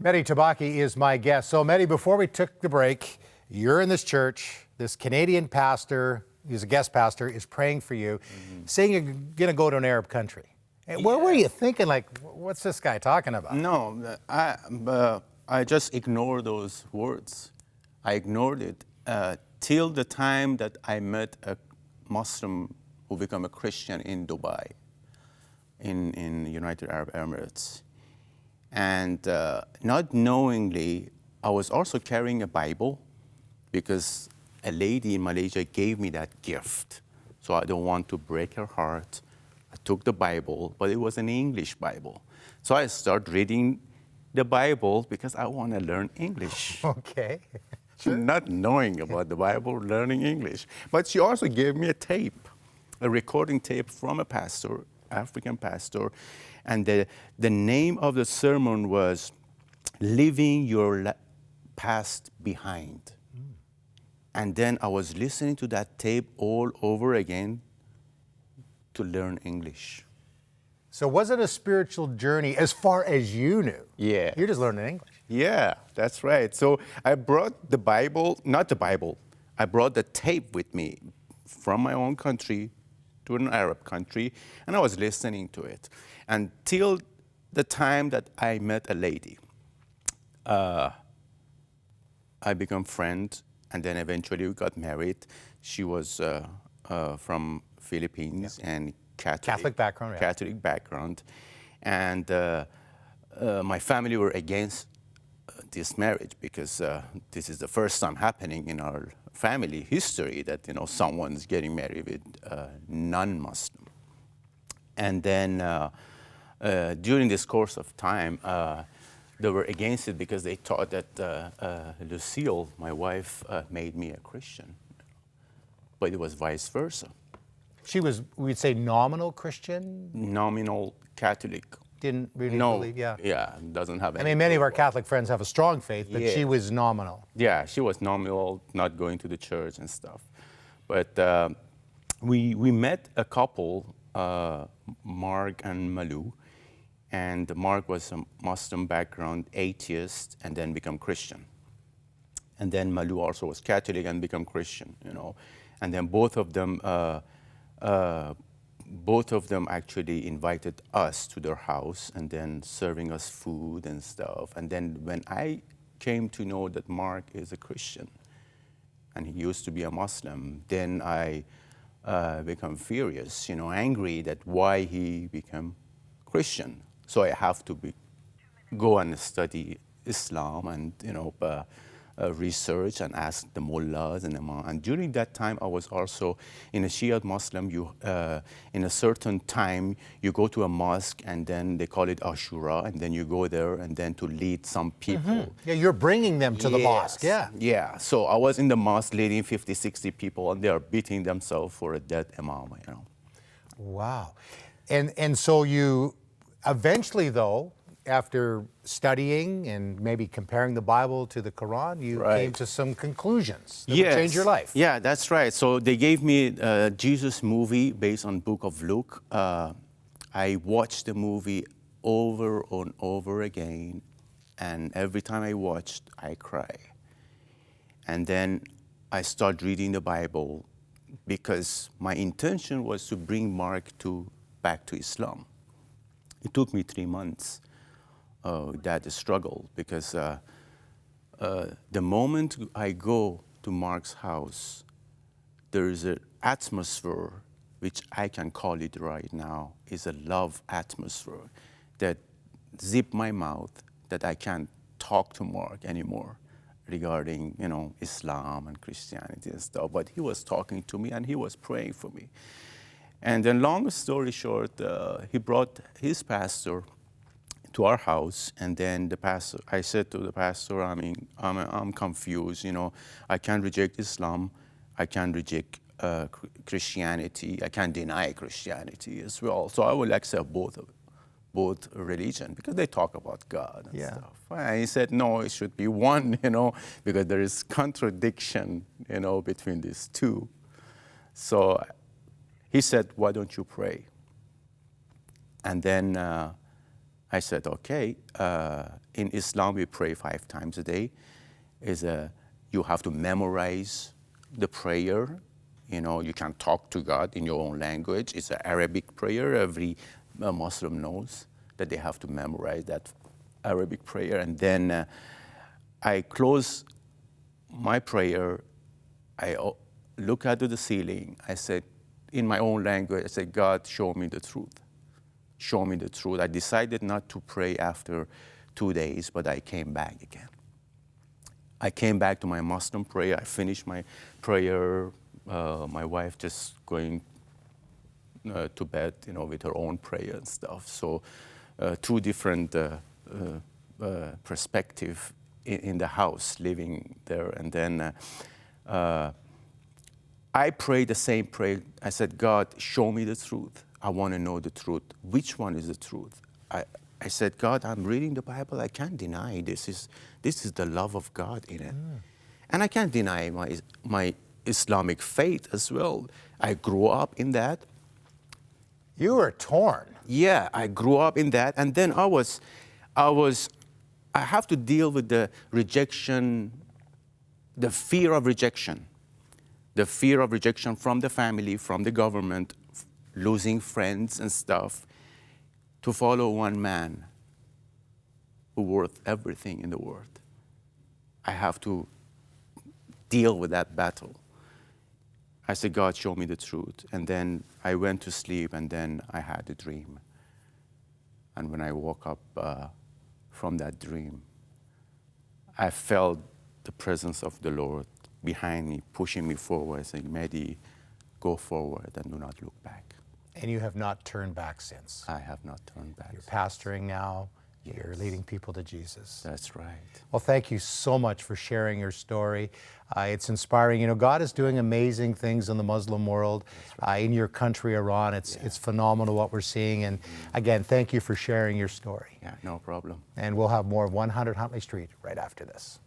Mehdi Tabakhi is my guest. So, Mehdi, before we took the break, you're in this church. This Canadian pastor, he's a guest pastor, is praying for you, saying you're going to go to an Arab country. And what were you thinking? Like, what's this guy talking about? No, I just ignored those words. I ignored it till the time that I met a Muslim who became a Christian in Dubai, in the United Arab Emirates. And not knowingly, I was also carrying a Bible because a lady in Malaysia gave me that gift. So I don't want to break her heart. I took the Bible, but it was an English Bible. So I started reading the Bible because I want to learn English. Okay. Not knowing about the Bible, learning English. But she also gave me a tape, a recording tape from a pastor, African pastor. And the name of the sermon was Leaving Your Past Behind. And then I was listening to that tape all over again to learn English. So was it a spiritual journey as far as you knew? Yeah. You're just learning English. Yeah, that's right. So I brought the Bible, not the Bible, I brought the tape with me from my own country to an Arab country, and I was listening to it until the time that I met a lady. I became friends, and then eventually we got married. She was from Philippines and Catholic background, yeah. Catholic background, and my family were against this marriage because this is the first time happening in our family history that someone's getting married with non-Muslim. And then during this course of time, they were against it because they thought that Lucille, my wife, made me a Christian, but it was vice versa. She was, we'd say, nominal Christian? Nominal Catholic. Didn't really believe, Yeah, doesn't have any. I mean, many of our Catholic friends have a strong faith, but she was nominal. Yeah, she was nominal, not going to the church and stuff. But we met a couple, Mark and Malu, and Mark was a Muslim background, atheist, and then become Christian. And then Malu also was Catholic and become Christian, And then both of them actually invited us to their house and then serving us food and stuff. And then when I came to know that Mark is a Christian and he used to be a Muslim, then I become furious, angry that why he became Christian. So I have to go and study Islam and, research and ask the mullahs and imam. And during that time, I was also in a Shia Muslim. In a certain time, you go to a mosque and then they call it Ashura, and then you go there and then to lead some people. Yeah, you're bringing them to the mosque, yeah. Yeah, so I was in the mosque leading 50, 60 people, and they are beating themselves for a dead imam, Wow. And so you eventually, though, after studying and maybe comparing the Bible to the Quran, you came to some conclusions that would change your life. Yeah, that's right. So they gave me a Jesus movie based on Book of Luke. I watched the movie over and over again, and every time I watched, I cry. And then I started reading the Bible because my intention was to bring Mark back to Islam. It took me 3 months. That struggle because the moment I go to Mark's house, there is an atmosphere, which I can call it right now, is a love atmosphere that zip my mouth, that I can't talk to Mark anymore regarding, Islam and Christianity and stuff. But he was talking to me and he was praying for me. And then long story short, he brought his pastor to our house, and then I said to the pastor, I'm confused, I can't reject Islam, I can't reject Christianity, I can't deny Christianity as well. So I will accept both religion because they talk about God and stuff. And he said, no, it should be one, because there is contradiction, between these two. So he said, why don't you pray? And then I said, okay, in Islam we pray 5 times a day. You have to memorize the prayer. You know, you can talk to God in your own language. It's an Arabic prayer. Every Muslim knows that they have to memorize that Arabic prayer. And then I close my prayer. I look at the ceiling. I said, in my own language, I said, God, show me the truth. Show me the truth. I decided not to pray after 2 days, but I came back again. I came back to my Muslim prayer. I finished my prayer. My wife just going to bed, you know, with her own prayer and stuff. So 2 different perspective in the house, living there. And then I prayed the same prayer. I said, God, show me the truth. I want to know the truth. Which one is the truth? I said, God, I'm reading the Bible. I can't deny this is the love of God in it. And I can't deny my Islamic faith as well. I grew up in that. You were torn. Yeah, I grew up in that. And then I have to deal with the rejection, the fear of rejection. The fear of rejection from the family, from the government, losing friends and stuff, to follow one man who worth everything in the world. I have to deal with that battle. I said, God, show me the truth. And then I went to sleep, and then I had a dream. And when I woke up from that dream, I felt the presence of the Lord behind me, pushing me forward, saying, Mehdi, go forward and do not look back. And you have not turned back since. I have not turned back. You're pastoring now. Yes. You're leading people to Jesus. That's right. Well, thank you so much for sharing your story. It's inspiring. You know, God is doing amazing things in the Muslim world, right. In your country, Iran. It's phenomenal what we're seeing. And again, thank you for sharing your story. Yeah, no problem. And we'll have more of 100 Huntley Street right after this.